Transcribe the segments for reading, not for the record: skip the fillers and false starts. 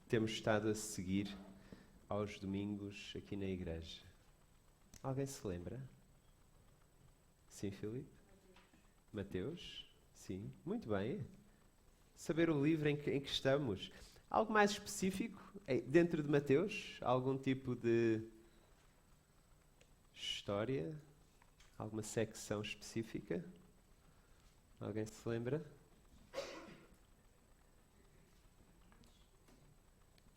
temos estado a seguir aos domingos aqui na igreja. Alguém se lembra? Sim, Filipe? Mateus? Sim, muito bem. Saber o livro em que estamos. Algo mais específico dentro de Mateus? Algum tipo de história? Alguma secção específica? Alguém se lembra?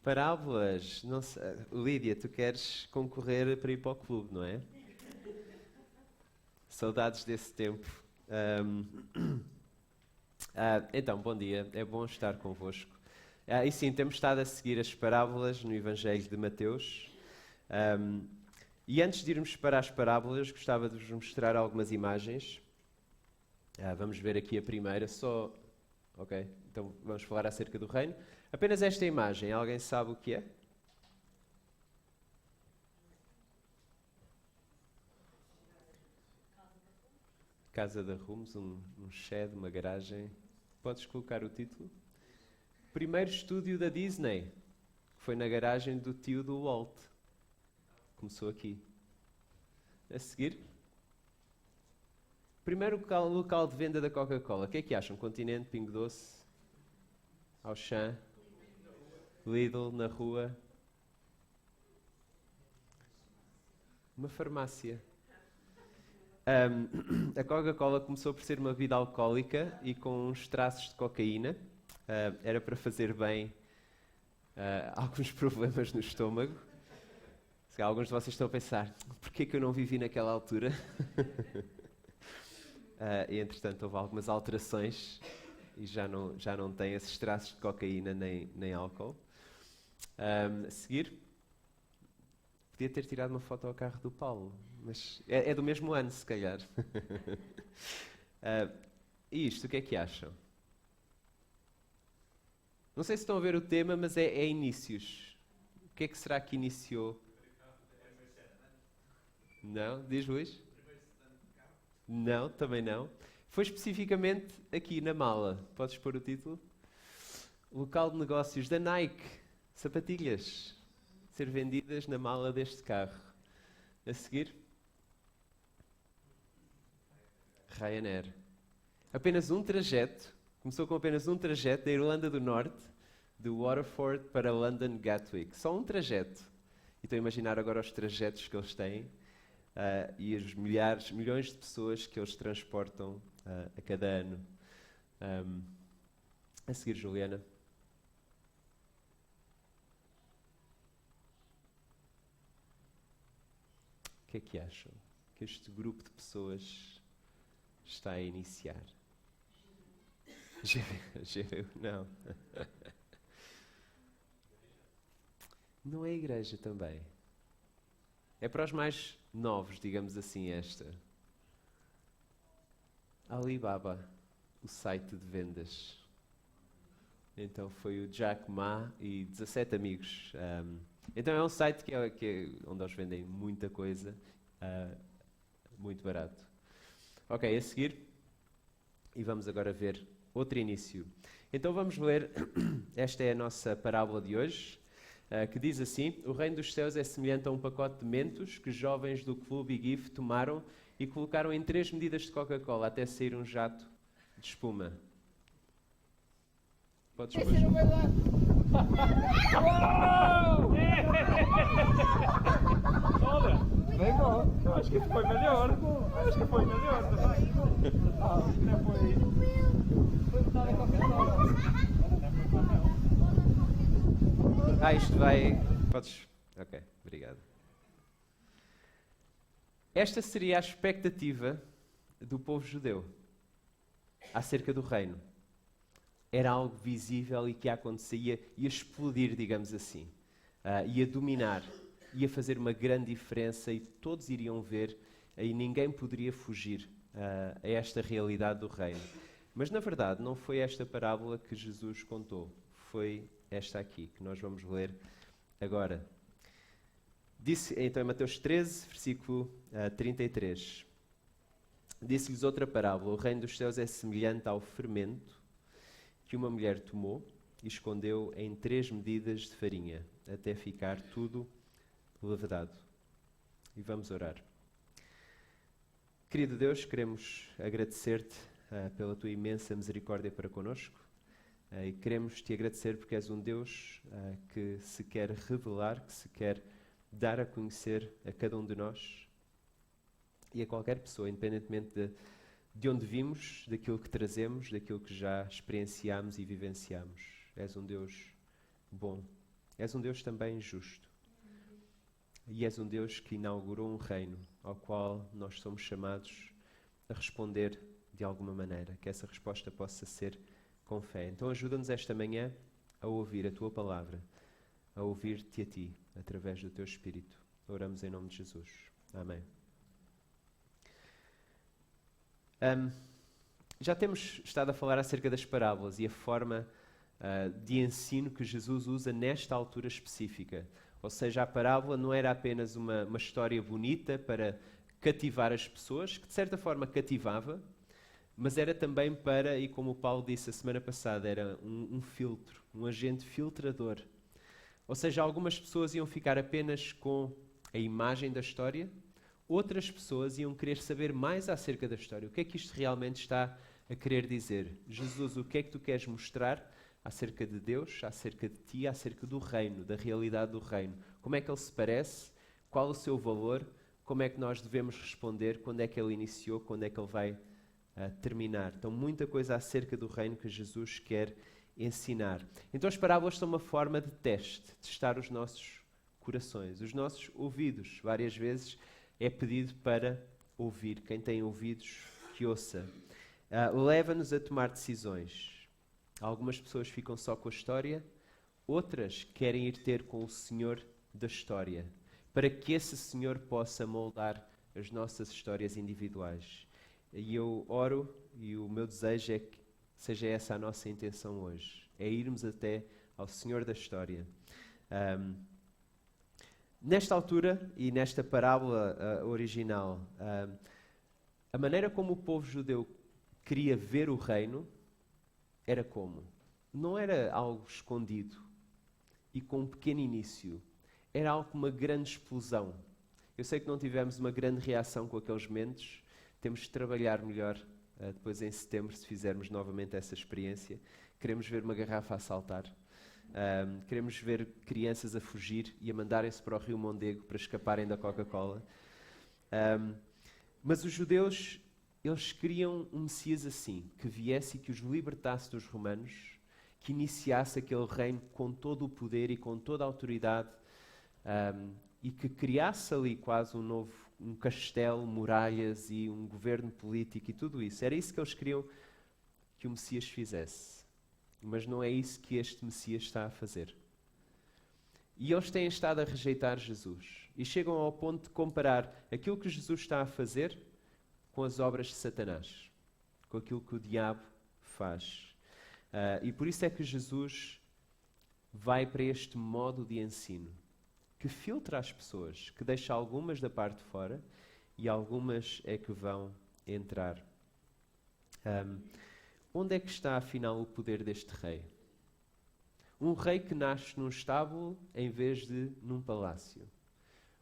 Parábolas. Não sei. Lídia, tu queres concorrer para ir para o clube, não é? Saudades desse tempo. Então, bom dia. É bom estar convosco. E sim, temos estado a seguir as parábolas no Evangelho de Mateus. E antes de irmos para as parábolas, gostava de vos mostrar algumas imagens. Vamos ver aqui a primeira, só... Ok, então vamos falar acerca do reino. Apenas esta imagem, alguém sabe o que é? Casa da Rumos, um shed, uma garagem. Podes colocar o título? Primeiro estúdio da Disney, que foi na garagem do tio do Walt. Começou aqui. A seguir? Primeiro local de venda da Coca-Cola. O que é que acham? Continente, Pingo Doce, Auchan, Lidl, na rua. Uma farmácia. A Coca-Cola começou por ser uma bebida alcoólica e com uns traços de cocaína. Era para fazer bem alguns problemas no estômago. Se alguns de vocês estão a pensar, porquê que eu não vivi naquela altura? E entretanto houve algumas alterações e já não tem esses traços de cocaína nem álcool. A seguir, podia ter tirado uma foto ao carro do Paulo, mas é do mesmo ano, se calhar. E isto, o que é que acham? Não sei se estão a ver o tema, mas é inícios. O que é que será que iniciou? Não? Diz, Luís? Não, também não. Foi especificamente aqui na mala. Podes pôr o título? Local de negócios da Nike. Sapatilhas. Ser vendidas na mala deste carro. A seguir? Ryanair. Apenas um trajeto. Começou com apenas um trajeto da Irlanda do Norte, de Waterford para London Gatwick. Só um trajeto. E estou a imaginar agora os trajetos que eles têm. E os milhões de pessoas que eles transportam a cada ano. A seguir, Juliana. O que é que acham que este grupo de pessoas está a iniciar? GV, não. Não é igreja também. É para os mais novos, digamos assim, esta. Alibaba, o site de vendas. Então foi o Jack Ma e 17 amigos. Então é um site que é onde eles vendem muita coisa, muito barato. Ok, a seguir, e vamos agora ver outro início. Então vamos ler, esta é a nossa parábola de hoje. Que diz assim: o reino dos céus é semelhante a um pacote de mentos que jovens do clube e GIF tomaram e colocaram em 3 medidas de Coca-Cola até sair um jato de espuma. Podes pôr. Esse não vai dar. Olha, Bem bom. eu acho que foi melhor. Acho que foi melhor. Não foi. Foi botar a Coca-Cola. Isto vai... Podes... Ok, obrigado. Esta seria a expectativa do povo judeu acerca do reino. Era algo visível e que ia acontecer, ia explodir, digamos assim. Ia dominar, ia fazer uma grande diferença e todos iriam ver e ninguém poderia fugir a esta realidade do reino. Mas, na verdade, não foi esta parábola que Jesus contou. Foi esta aqui, que nós vamos ler agora. Disse, então, em Mateus 13, versículo 33. Disse-lhes outra parábola: o reino dos céus é semelhante ao fermento que uma mulher tomou e escondeu em 3 medidas de farinha, até ficar tudo levedado. E vamos orar. Querido Deus, queremos agradecer-te pela tua imensa misericórdia para conosco e queremos te agradecer porque és um Deus que se quer revelar, que se quer dar a conhecer a cada um de nós e a qualquer pessoa, independentemente de onde vimos, daquilo que trazemos, daquilo que já experienciamos e vivenciamos. És um Deus bom. És um Deus também justo. E és um Deus que inaugurou um reino ao qual nós somos chamados a responder de alguma maneira. Que essa resposta possa ser com fé. Então ajuda-nos esta manhã a ouvir a Tua palavra, a ouvir-te a Ti, através do Teu Espírito. Oramos em nome de Jesus. Amém. Já temos estado a falar acerca das parábolas e a forma de ensino que Jesus usa nesta altura específica. Ou seja, a parábola não era apenas uma história bonita para cativar as pessoas, que de certa forma cativava, mas era também para, e como o Paulo disse a semana passada, era um filtro, um agente filtrador. Ou seja, algumas pessoas iam ficar apenas com a imagem da história, outras pessoas iam querer saber mais acerca da história. O que é que isto realmente está a querer dizer? Jesus, o que é que tu queres mostrar acerca de Deus, acerca de ti, acerca do reino, da realidade do reino? Como é que ele se parece? Qual o seu valor? Como é que nós devemos responder? Quando é que ele iniciou? Quando é que ele vai terminar? Então, muita coisa acerca do reino que Jesus quer ensinar. Então, as parábolas são uma forma de testar os nossos corações, os nossos ouvidos. Várias vezes é pedido para ouvir. Quem tem ouvidos, que ouça. Leva-nos a tomar decisões. Algumas pessoas ficam só com a história, outras querem ir ter com o Senhor da história, para que esse Senhor possa moldar as nossas histórias individuais. E eu oro, e o meu desejo é que seja essa a nossa intenção hoje, é irmos até ao Senhor da história. Nesta altura, e nesta parábola original, a maneira como o povo judeu queria ver o reino era como? Não era algo escondido e com um pequeno início. Era algo com uma grande explosão. Eu sei que não tivemos uma grande reação com aqueles momentos. Temos de trabalhar melhor depois em setembro, se fizermos novamente essa experiência. Queremos ver uma garrafa a saltar. Queremos ver crianças a fugir e a mandarem-se para o Rio Mondego para escaparem da Coca-Cola. Mas os judeus, eles queriam um Messias assim, que viesse e que os libertasse dos romanos, que iniciasse aquele reino com todo o poder e com toda a autoridade, e que criasse ali quase um castelo, muralhas e um governo político e tudo isso. Era isso que eles queriam que o Messias fizesse. Mas não é isso que este Messias está a fazer. E eles têm estado a rejeitar Jesus. E chegam ao ponto de comparar aquilo que Jesus está a fazer com as obras de Satanás, com aquilo que o diabo faz. E por isso é que Jesus vai para este modo de ensino, que filtra as pessoas, que deixa algumas da parte de fora e algumas é que vão entrar. Onde é que está, afinal, o poder deste rei? Um rei que nasce num estábulo em vez de num palácio.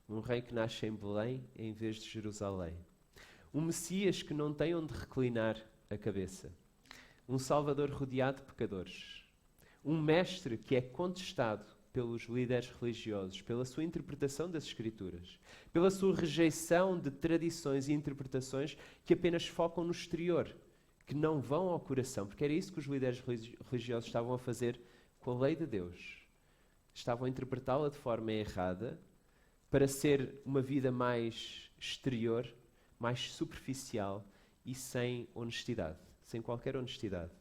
Um rei que nasce em Belém em vez de Jerusalém. Um Messias que não tem onde reclinar a cabeça. Um Salvador rodeado de pecadores. Um mestre que é contestado pelos líderes religiosos, pela sua interpretação das Escrituras, pela sua rejeição de tradições e interpretações que apenas focam no exterior, que não vão ao coração, porque era isso que os líderes religiosos estavam a fazer com a lei de Deus. Estavam a interpretá-la de forma errada para ser uma vida mais exterior, mais superficial e sem honestidade, sem qualquer honestidade.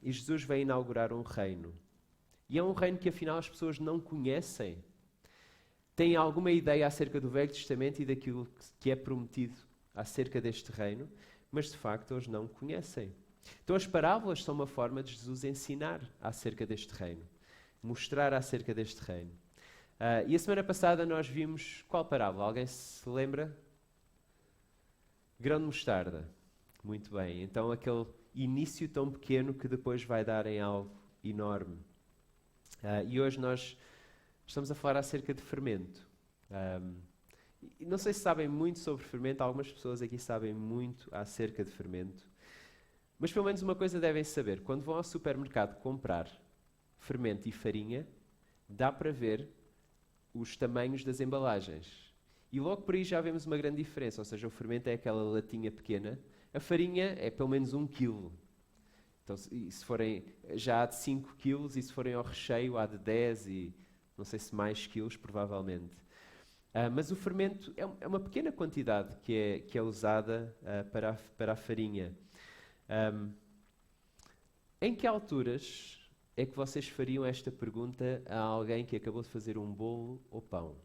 E Jesus vai inaugurar um reino. E é um reino que afinal as pessoas não conhecem. Têm alguma ideia acerca do Velho Testamento e daquilo que é prometido acerca deste reino, mas de facto eles não conhecem. Então as parábolas são uma forma de Jesus ensinar acerca deste reino, mostrar acerca deste reino. E a semana passada nós vimos qual parábola? Alguém se lembra? Grão de mostarda. Muito bem. Então aquele início tão pequeno que depois vai dar em algo enorme. E hoje nós estamos a falar acerca de fermento. E não sei se sabem muito sobre fermento, algumas pessoas aqui sabem muito acerca de fermento, mas pelo menos uma coisa devem saber: quando vão ao supermercado comprar fermento e farinha, dá para ver os tamanhos das embalagens. E logo por aí já vemos uma grande diferença, ou seja, o fermento é aquela latinha pequena, a farinha é pelo menos 1 quilo. Então, se forem já há de 5 quilos, e se forem ao recheio há de 10 e não sei se mais quilos, provavelmente. Mas o fermento é uma pequena quantidade que é usada para a farinha. Em que alturas é que vocês fariam esta pergunta a alguém que acabou de fazer um bolo ou pão?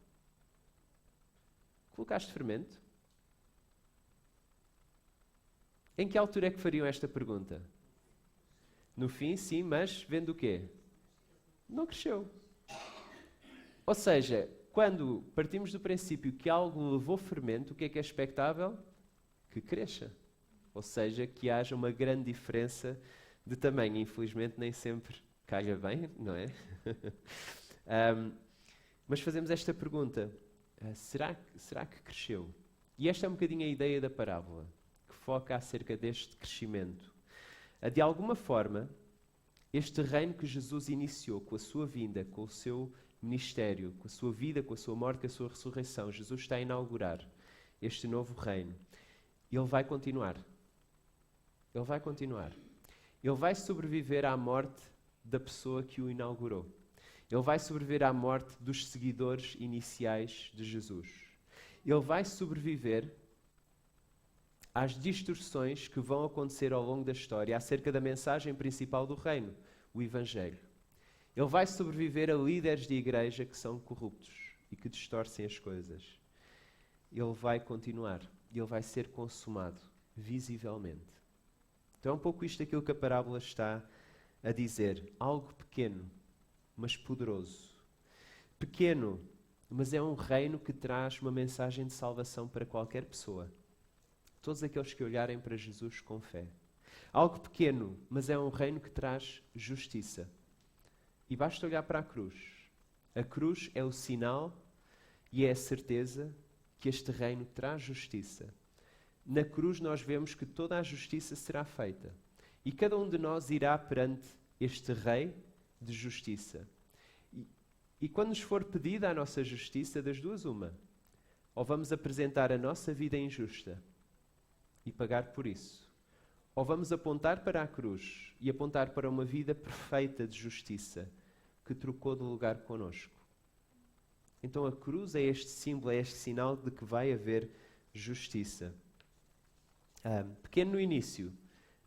Colocaste fermento? Em que altura é que fariam esta pergunta? No fim, sim, mas vendo o quê? Não cresceu. Ou seja, quando partimos do princípio que algo levou fermento, o que é expectável? Que cresça. Ou seja, que haja uma grande diferença de tamanho. Infelizmente, nem sempre calha bem, não é? Mas fazemos esta pergunta: será que cresceu? E esta é um bocadinho a ideia da parábola, que foca acerca deste crescimento. De alguma forma, este reino que Jesus iniciou com a sua vinda, com o seu ministério, com a sua vida, com a sua morte, com a sua ressurreição, Jesus está a inaugurar este novo reino. Ele vai continuar. Ele vai continuar. Ele vai sobreviver à morte da pessoa que o inaugurou. Ele vai sobreviver à morte dos seguidores iniciais de Jesus. Ele vai sobreviver às distorções que vão acontecer ao longo da história acerca da mensagem principal do reino, o Evangelho. Ele vai sobreviver a líderes de igreja que são corruptos e que distorcem as coisas. Ele vai continuar. Ele vai ser consumado, visivelmente. Então é um pouco isto aquilo que a parábola está a dizer. Algo pequeno, mas poderoso. Pequeno, mas é um reino que traz uma mensagem de salvação para qualquer pessoa. Todos aqueles que olharem para Jesus com fé. Algo pequeno, mas é um reino que traz justiça. E basta olhar para a cruz. A cruz é o sinal e é a certeza que este reino traz justiça. Na cruz nós vemos que toda a justiça será feita. E cada um de nós irá perante este Rei de justiça. E quando nos for pedida a nossa justiça, das duas uma. Ou vamos apresentar a nossa vida injusta e pagar por isso. Ou vamos apontar para a cruz e apontar para uma vida perfeita de justiça que trocou de lugar connosco. Então a cruz é este símbolo, é este sinal de que vai haver justiça. Pequeno no início,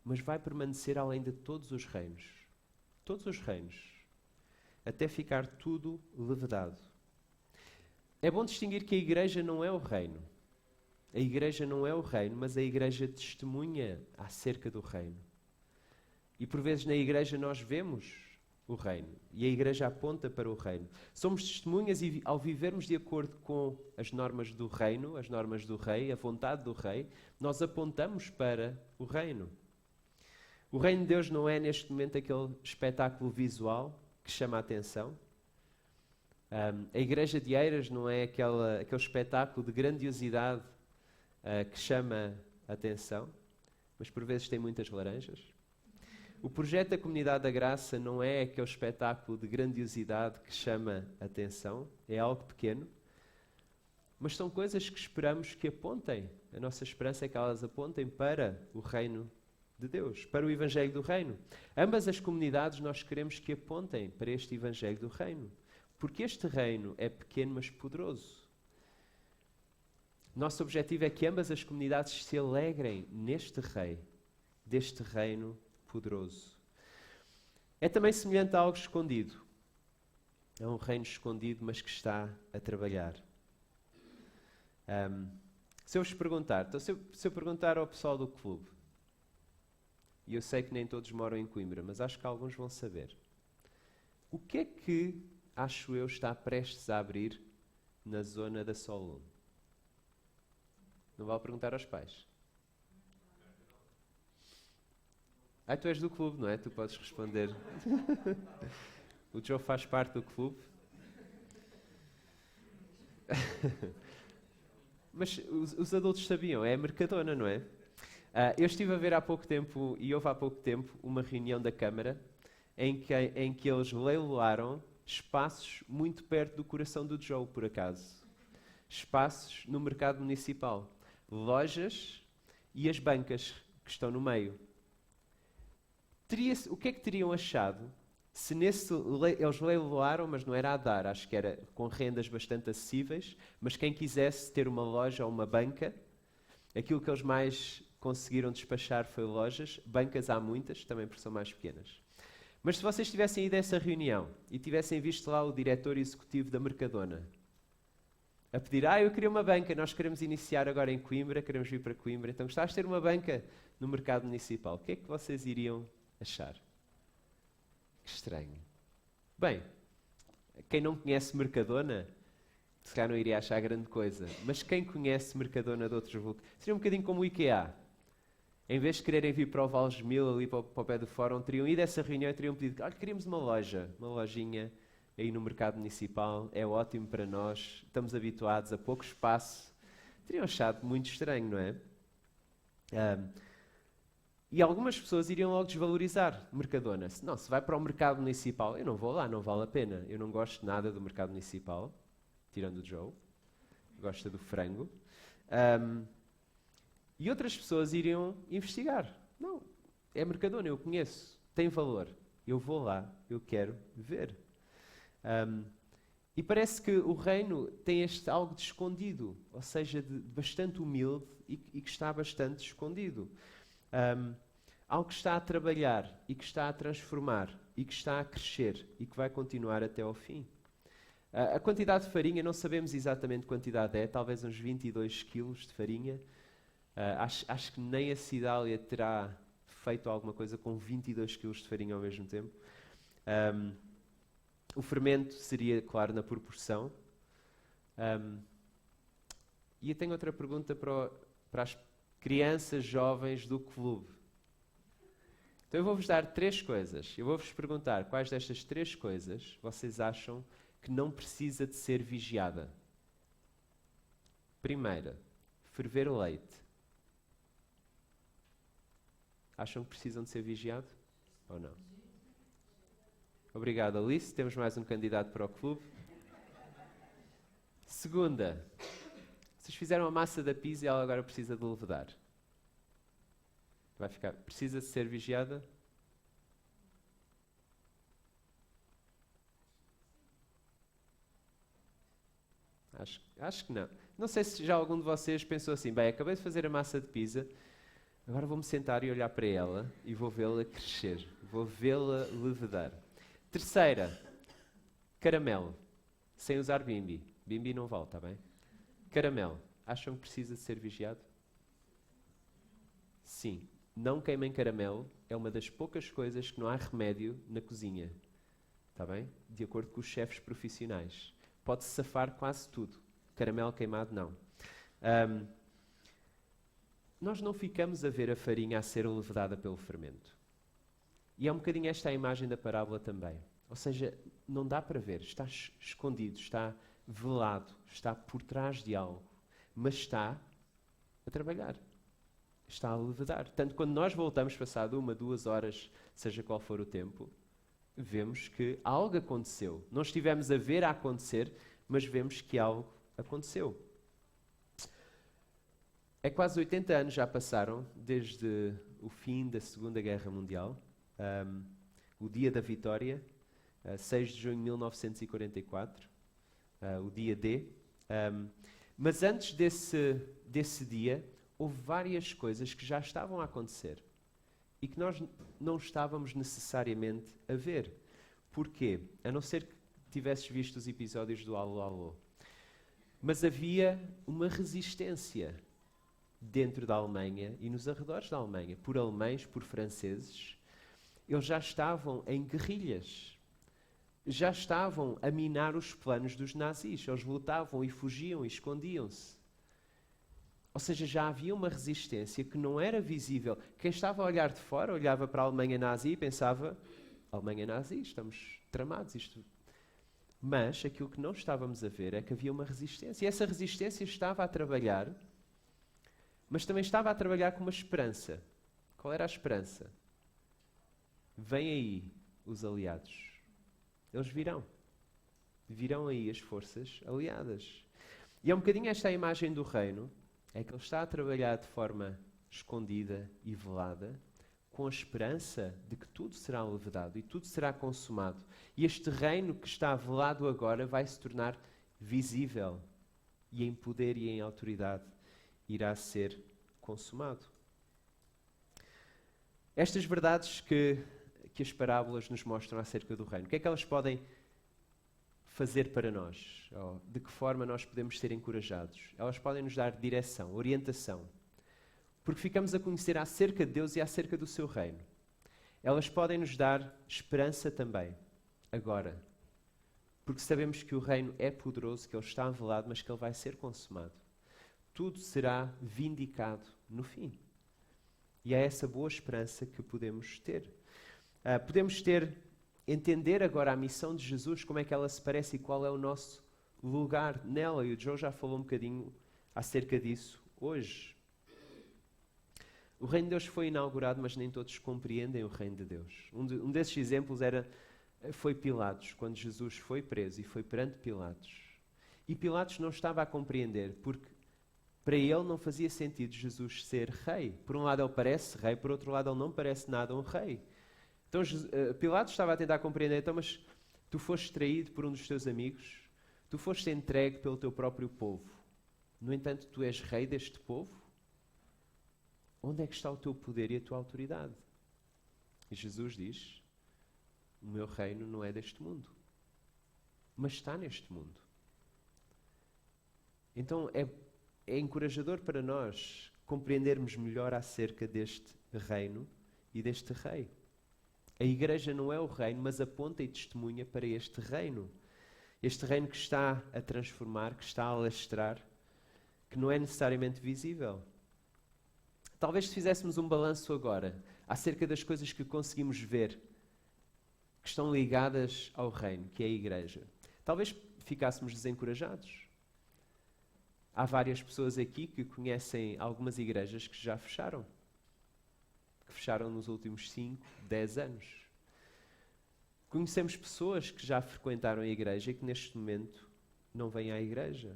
mas vai permanecer além de todos os reinos. Todos os reinos. Até ficar tudo levedado. É bom distinguir que a igreja não é o reino. A igreja não é o reino, mas a igreja testemunha acerca do reino. E por vezes na igreja nós vemos o reino. E a igreja aponta para o reino. Somos testemunhas e ao vivermos de acordo com as normas do reino, as normas do rei, a vontade do rei, nós apontamos para o reino. O reino de Deus não é neste momento aquele espetáculo visual que chama a atenção. A igreja de Eiras não é aquele espetáculo de grandiosidade que chama a atenção, mas por vezes tem muitas laranjas. O projeto da Comunidade da Graça não é aquele espetáculo de grandiosidade que chama a atenção, é algo pequeno, mas são coisas que esperamos que apontem, a nossa esperança é que elas apontem para o reino de Deus, para o Evangelho do Reino. Ambas as comunidades nós queremos que apontem para este Evangelho do Reino, porque este reino é pequeno, mas poderoso. Nosso objetivo é que ambas as comunidades se alegrem neste rei, deste reino poderoso. É também semelhante a algo escondido. É um reino escondido, mas que está a trabalhar. Se eu vos perguntar, então se eu perguntar ao pessoal do clube, e eu sei que nem todos moram em Coimbra, mas acho que alguns vão saber, o que é que, acho eu, está prestes a abrir na zona da Sol 1? Não vale perguntar aos pais. Ah, tu és do clube, não é? Tu podes responder. O Joe faz parte do clube. Mas os adultos sabiam, é a Mercadona, não é? Eu estive a ver há pouco tempo, e houve há pouco tempo, uma reunião da Câmara em que eles leiloaram espaços muito perto do coração do Joe, por acaso. Espaços no mercado municipal. Lojas e as bancas que estão no meio. O que é que teriam achado se eles leiloaram, mas não era a dar, acho que era com rendas bastante acessíveis, mas quem quisesse ter uma loja ou uma banca, aquilo que eles mais conseguiram despachar foi lojas, bancas há muitas, também porque são mais pequenas. Mas se vocês tivessem ido a essa reunião e tivessem visto lá o diretor executivo da Mercadona a pedir, eu queria uma banca, nós queremos iniciar agora em Coimbra, queremos vir para Coimbra, então gostavas de ter uma banca no mercado municipal, o que é que vocês iriam achar? Que estranho. Bem, quem não conhece Mercadona, se calhar não iria achar grande coisa, mas quem conhece Mercadona de outros vultos, seria um bocadinho como o IKEA. Em vez de quererem vir para o Valgesmil, ali para o pé do fórum, teriam ido a essa reunião e teriam pedido, olha, queríamos uma loja, uma lojinha aí no mercado municipal, é ótimo para nós, estamos habituados a pouco espaço. Teriam achado muito estranho, não é? E algumas pessoas iriam logo desvalorizar Mercadona. Se vai para o mercado municipal, eu não vou lá, não vale a pena. Eu não gosto nada do mercado municipal, tirando o Joe, gosta do frango. E outras pessoas iriam investigar. Não, é Mercadona, eu conheço, tem valor. Eu vou lá, eu quero ver. E parece que o reino tem este algo de escondido, ou seja, de bastante humilde e que está bastante escondido. Algo que está a trabalhar e que está a transformar e que está a crescer e que vai continuar até ao fim. A quantidade de farinha, não sabemos exatamente quantidade é, talvez uns 22 quilos de farinha. Acho que nem a Cidália terá feito alguma coisa com 22 quilos de farinha ao mesmo tempo. O fermento seria, claro, na proporção. E eu tenho outra pergunta para as crianças jovens do clube. Então eu vou-vos dar 3 coisas. Eu vou-vos perguntar quais destas 3 coisas vocês acham que não precisa de ser vigiada. Primeira, ferver o leite. Acham que precisam de ser vigiado ou não? Obrigado, Alice. Temos mais um candidato para o clube. Segunda, vocês fizeram a massa da pizza e ela agora precisa de levedar. Precisa de ser vigiada? Acho que não. Não sei se já algum de vocês pensou assim, bem, acabei de fazer a massa de pizza, agora vou-me sentar e olhar para ela e vou vê-la crescer, vou vê-la levedar. Terceira, caramelo, sem usar bimbi. Bimbi não vale, está bem? Caramelo, acham que precisa de ser vigiado? Sim. Não queimem caramelo, é uma das poucas coisas que não há remédio na cozinha. Está bem? De acordo com os chefes profissionais. Pode-se safar quase tudo. Caramelo queimado, não. Nós não ficamos a ver a farinha a ser levedada pelo fermento. E é um bocadinho esta a imagem da parábola também. Ou seja, não dá para ver, está escondido, está velado, está por trás de algo, mas está a trabalhar. Está a levedar. Tanto quando nós voltamos, passado 1, 2 horas, seja qual for o tempo, vemos que algo aconteceu. Não estivemos a ver a acontecer, mas vemos que algo aconteceu. É quase 80 anos já passaram desde o fim da Segunda Guerra Mundial, o dia da vitória, 6 de junho de 1944, o dia D. Mas antes desse dia, houve várias coisas que já estavam a acontecer e que nós não estávamos necessariamente a ver. Porquê? A não ser que tivesses visto os episódios do Alô Alô. Mas havia uma resistência dentro da Alemanha e nos arredores da Alemanha, por alemães, por franceses. Eles já estavam em guerrilhas. Já estavam a minar os planos dos nazis. Eles lutavam e fugiam e escondiam-se. Ou seja, já havia uma resistência que não era visível. Quem estava a olhar de fora olhava para a Alemanha nazi e pensava: Alemanha nazi, estamos tramados. Mas aquilo que não estávamos a ver é que havia uma resistência. E essa resistência estava a trabalhar, mas também estava a trabalhar com uma esperança. Qual era a esperança? Vêm aí os aliados. Eles virão. Virão aí as forças aliadas. E é um bocadinho esta a imagem do reino, é que ele está a trabalhar de forma escondida e velada, com a esperança de que tudo será levedado e tudo será consumado. E este reino que está velado agora vai se tornar visível e em poder e em autoridade irá ser consumado. Estas verdades que as parábolas nos mostram acerca do reino, o que é que elas podem fazer para nós? Ou de que forma nós podemos ser encorajados? Elas podem nos dar direção, orientação, porque ficamos a conhecer acerca de Deus e acerca do seu reino. Elas podem nos dar esperança também, agora, porque sabemos que o reino é poderoso, que ele está velado, mas que ele vai ser consumado. Tudo será vindicado no fim. E é essa boa esperança que podemos ter. Podemos entender agora a missão de Jesus, como é que ela se parece e qual é o nosso lugar nela. E o Joe já falou um bocadinho acerca disso hoje. O reino de Deus foi inaugurado, mas nem todos compreendem o reino de Deus. Um desses exemplos foi Pilatos, quando Jesus foi preso e foi perante Pilatos. E Pilatos não estava a compreender, porque para ele não fazia sentido Jesus ser rei. Por um lado ele parece rei, por outro lado ele não parece nada um rei. Então Pilatos estava a tentar compreender, então, mas tu foste traído por um dos teus amigos, tu foste entregue pelo teu próprio povo. No entanto, tu és rei deste povo? Onde é que está o teu poder e a tua autoridade? E Jesus diz: o meu reino não é deste mundo, mas está neste mundo. Então é encorajador para nós compreendermos melhor acerca deste reino e deste rei. A igreja não é o reino, mas aponta e testemunha para este reino. Este reino que está a transformar, que está a alastrar, que não é necessariamente visível. Talvez se fizéssemos um balanço agora, acerca das coisas que conseguimos ver, que estão ligadas ao reino, que é a igreja, talvez ficássemos desencorajados. Há várias pessoas aqui que conhecem algumas igrejas que já fecharam. Que fecharam nos últimos 5, 10 anos. Conhecemos pessoas que já frequentaram a igreja e que neste momento não vêm à igreja.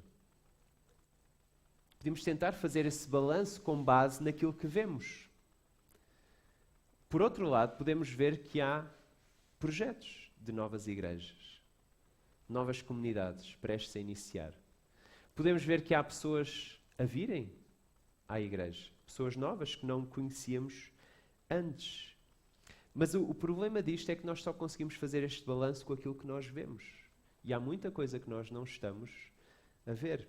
Podemos tentar fazer esse balanço com base naquilo que vemos. Por outro lado, podemos ver que há projetos de novas igrejas, novas comunidades prestes a iniciar. Podemos ver que há pessoas a virem à igreja, pessoas novas que não conhecíamos antes. Mas o problema disto é que nós só conseguimos fazer este balanço com aquilo que nós vemos. E há muita coisa que nós não estamos a ver.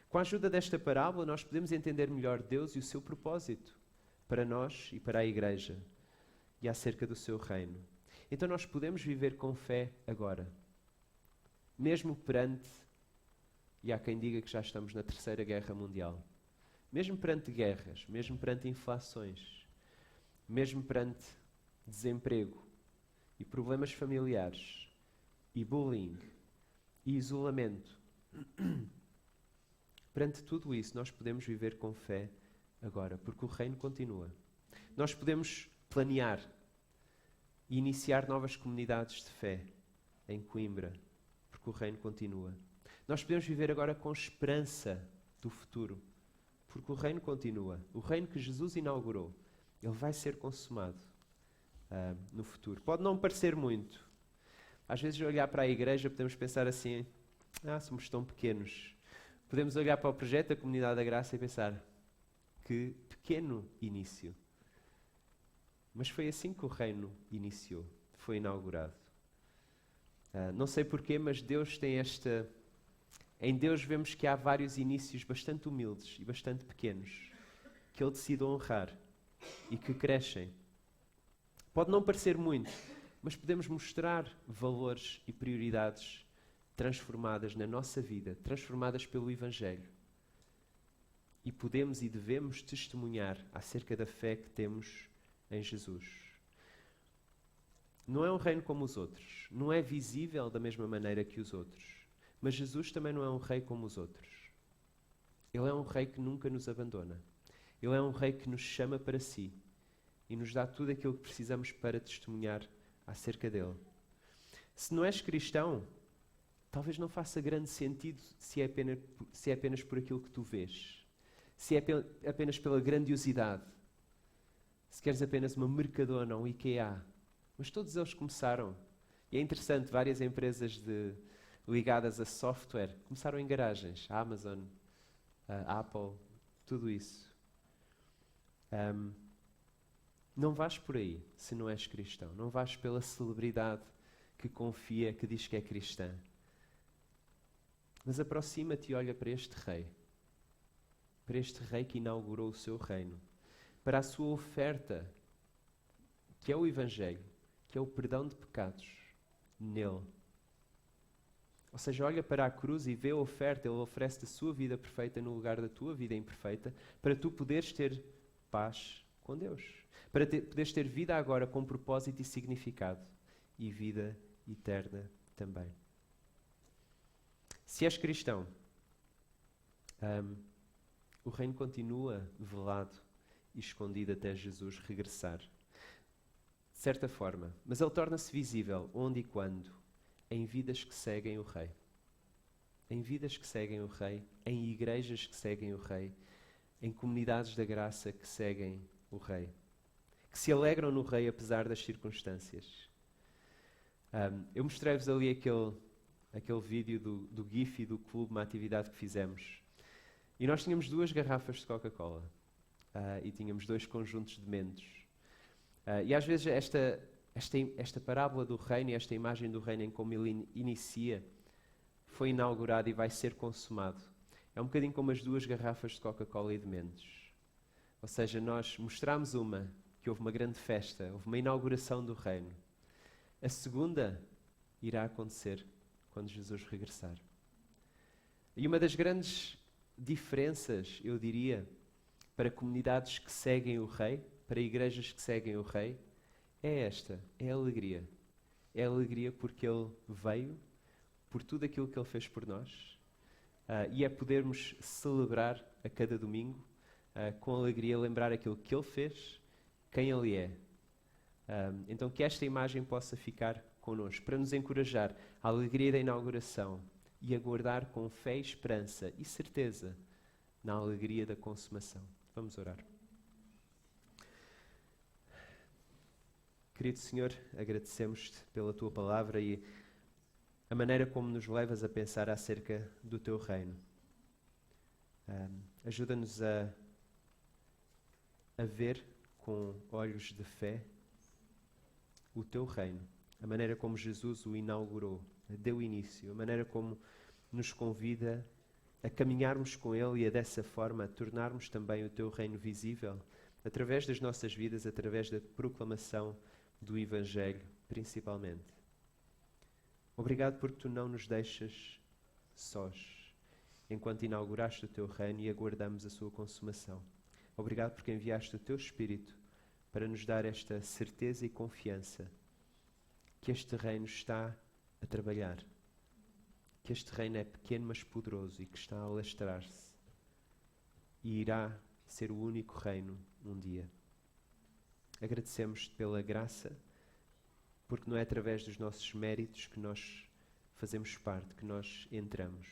Com a ajuda desta parábola, nós podemos entender melhor Deus e o seu propósito para nós e para a igreja e acerca do seu reino. Então nós podemos viver com fé agora. Mesmo perante, e há quem diga que já estamos na Terceira Guerra Mundial, mesmo perante guerras, mesmo perante inflações, mesmo perante desemprego e problemas familiares e bullying e isolamento, perante tudo isso nós podemos viver com fé agora, porque o reino continua. Nós podemos planear e iniciar novas comunidades de fé em Coimbra, porque o reino continua. Nós podemos viver agora com esperança do futuro, porque o reino continua. O reino que Jesus inaugurou, ele vai ser consumado no futuro. Pode não parecer muito. Às vezes, olhar para a igreja, podemos pensar assim: somos tão pequenos. Podemos olhar para o projeto da Comunidade da Graça e pensar: que pequeno início. Mas foi assim que o reino iniciou, foi inaugurado. Não sei porquê, mas Deus tem esta... Em Deus vemos que há vários inícios bastante humildes e bastante pequenos, que Ele decide honrar e que crescem. Pode não parecer muito, mas podemos mostrar valores e prioridades transformadas na nossa vida, transformadas pelo Evangelho. e podemos e devemos testemunhar acerca da fé que temos em Jesus. Não é um reino como os outros, não é visível da mesma maneira que os outros, mas Jesus também não é um rei como os outros. Ele é um rei que nunca nos abandona. Ele é um rei que nos chama para si e nos dá tudo aquilo que precisamos para testemunhar acerca dele. Se não és cristão, talvez não faça grande sentido se é apenas por aquilo que tu vês, se é apenas pela grandiosidade, se queres apenas uma Mercadona, um IKEA. Mas todos eles começaram. E é interessante, várias empresas ligadas a software começaram em garagens. A Amazon, a Apple, tudo isso. Não vais por aí se não és cristão. Não vais pela celebridade que confia, que diz que é cristã. Mas aproxima-te e olha para este rei. Para este rei que inaugurou o seu reino. Para a sua oferta, que é o Evangelho, que é o perdão de pecados, nele. Ou seja, olha para a cruz e vê a oferta. Ele oferece a sua vida perfeita no lugar da tua vida imperfeita, para tu poderes ter paz com Deus. Para poderes ter vida agora com propósito e significado. E vida eterna também. Se és cristão, o reino continua velado e escondido até Jesus regressar. De certa forma, mas ele torna-se visível onde e quando? Em vidas que seguem o Rei. Em vidas que seguem o Rei, em igrejas que seguem o Rei, em comunidades da graça que seguem o Rei, que se alegram no Rei apesar das circunstâncias. Eu mostrei-vos ali aquele vídeo do GIF e do clube, uma atividade que fizemos. E nós tínhamos 2 garrafas de Coca-Cola e tínhamos 2 conjuntos de mentos. E às vezes esta parábola do reino e esta imagem do reino em como ele inicia foi inaugurado e vai ser consumado. É um bocadinho como as 2 garrafas de Coca-Cola e de mentos. Ou seja, nós mostramos que houve uma grande festa, houve uma inauguração do reino. A segunda irá acontecer quando Jesus regressar. E uma das grandes diferenças, eu diria, para comunidades que seguem o Rei, para igrejas que seguem o Rei, é a alegria. É a alegria porque Ele veio, por tudo aquilo que Ele fez por nós, e é podermos celebrar a cada domingo, com alegria, lembrar aquilo que Ele fez, quem Ele é. Então que esta imagem possa ficar connosco, para nos encorajar à alegria da inauguração e aguardar com fé e esperança e certeza na alegria da consumação. Vamos orar. Querido Senhor, agradecemos-te pela Tua palavra e a maneira como nos levas a pensar acerca do Teu reino. Ajuda-nos a ver com olhos de fé o Teu reino, a maneira como Jesus o inaugurou, deu início, a maneira como nos convida a caminharmos com Ele e a dessa forma a tornarmos também o Teu reino visível, através das nossas vidas, através da proclamação do Evangelho, principalmente. Obrigado porque Tu não nos deixas sós, enquanto inauguraste o Teu reino e aguardamos a sua consumação. Obrigado porque enviaste o Teu Espírito para nos dar esta certeza e confiança que este reino está a trabalhar, que este reino é pequeno mas poderoso e que está a alastrar-se e irá ser o único reino um dia. Agradecemos-te pela graça, porque não é através dos nossos méritos que nós fazemos parte, que nós entramos,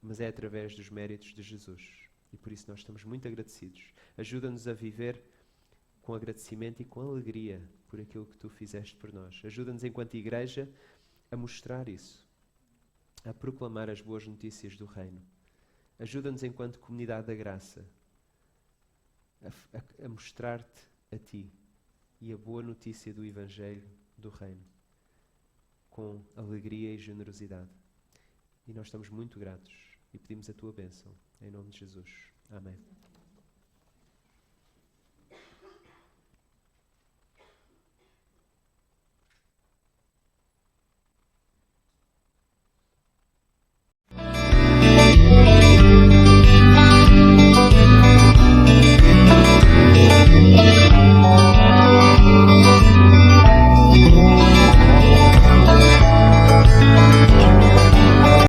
mas é através dos méritos de Jesus. E por isso nós estamos muito agradecidos. Ajuda-nos a viver com agradecimento e com alegria por aquilo que Tu fizeste por nós. Ajuda-nos enquanto igreja a mostrar isso, a proclamar as boas notícias do reino. Ajuda-nos enquanto comunidade da graça a mostrar-te a Ti e a boa notícia do Evangelho do reino com alegria e generosidade. E nós estamos muito gratos e pedimos a Tua bênção em nome de Jesus. Amém.